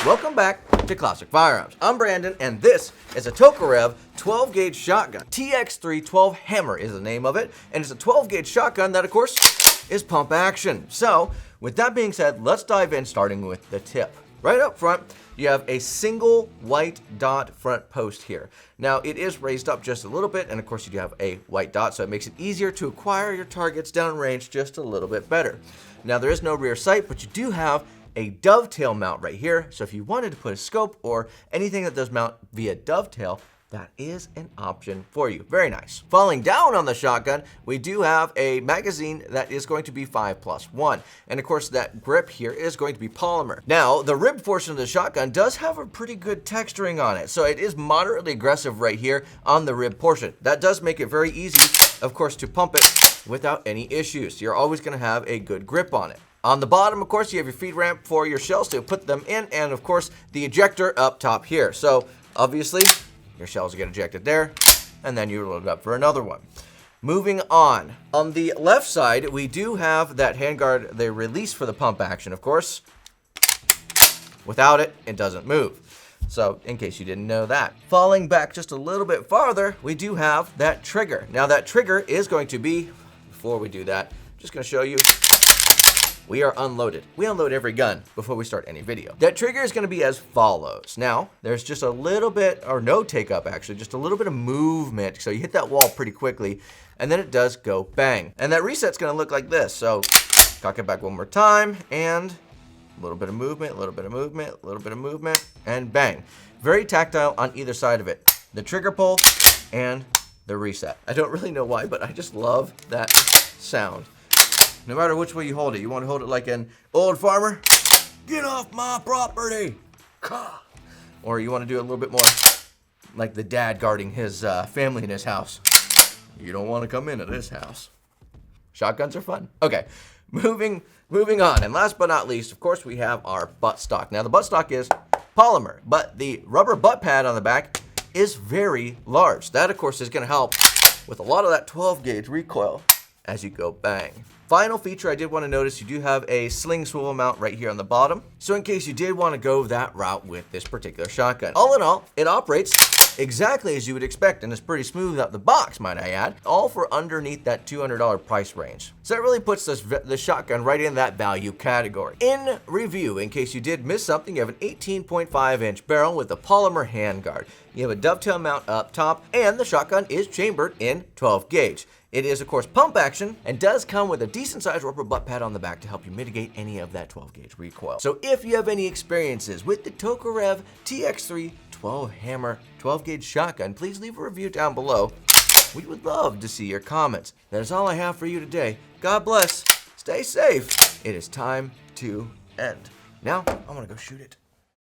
Welcome back to Classic Firearms. I'm Brandon, and this is a Tokarev 12-gauge shotgun. TX3 12 Hammer is the name of it, and it's a 12-gauge shotgun that, of course, is pump action. So, with that being said, let's dive in, starting with the tip. Right up front, you have a single white dot front post here. Now, it is raised up just a little bit, and of course, you do have a white dot, so it makes it easier to acquire your targets downrange just a little bit better. Now, there is no rear sight, but you do have a dovetail mount right here. So if you wanted to put a scope or anything that does mount via dovetail, that is an option for you. Very nice. Falling down on the shotgun, we do have a magazine that is going to be 5+1. And of course, that grip here is going to be polymer. Now, the rib portion of the shotgun does have a pretty good texturing on it. So it is moderately aggressive right here on the rib portion. That does make it very easy, of course, to pump it without any issues. You're always going to have a good grip on it. On the bottom, of course, you have your feed ramp for your shells to put them in, and of course, the ejector up top here. So obviously, your shells get ejected there, and then you load it up for another one. Moving on the left side, we do have that handguard, the release for the pump action, of course. Without it, it doesn't move. So, in case you didn't know that. Falling back just a little bit farther, we do have that trigger. Now, that trigger is going to be, before we do that, I'm just going to show you. We are unloaded. We unload every gun before we start any video. That trigger is going to be as follows. Now, there's just a little bit, or no take up actually, just a little bit of movement. So you hit that wall pretty quickly, and then it does go bang. And that reset's going to look like this. So cock it back one more time, and a little bit of movement, a little bit of movement, a little bit of movement, and bang. Very tactile on either side of it. The trigger pull and the reset. I don't really know why, but I just love that sound. No matter which way you hold it, you want to hold it like an old farmer, get off my property, or you want to do it a little bit more like the dad guarding his family in his house. You don't want to come into this house. Shotguns are fun. Okay, moving on, and last but not least, of course, we have our buttstock. Now, the buttstock is polymer, but the rubber butt pad on the back is very large. That, of course, is going to help with a lot of that 12-gauge recoil as you go bang. Final feature I did want to notice, you do have a sling swivel mount right here on the bottom. So in case you did want to go that route with this particular shotgun. All in all, it operates exactly as you would expect and is pretty smooth out the box, might I add. All for underneath that $200 price range. So that really puts the shotgun right in that value category. In review, in case you did miss something, you have an 18.5-inch barrel with a polymer handguard. You have a dovetail mount up top, and the shotgun is chambered in 12-gauge. It is, of course, pump action and does come with a decent-sized rubber butt pad on the back to help you mitigate any of that 12-gauge recoil. So if you have any experiences with the Tokarev TX3 12 Hammer 12-gauge shotgun, please leave a review down below. We would love to see your comments. That is all I have for you today. God bless. Stay safe. It is time to end. Now, I'm going to go shoot it.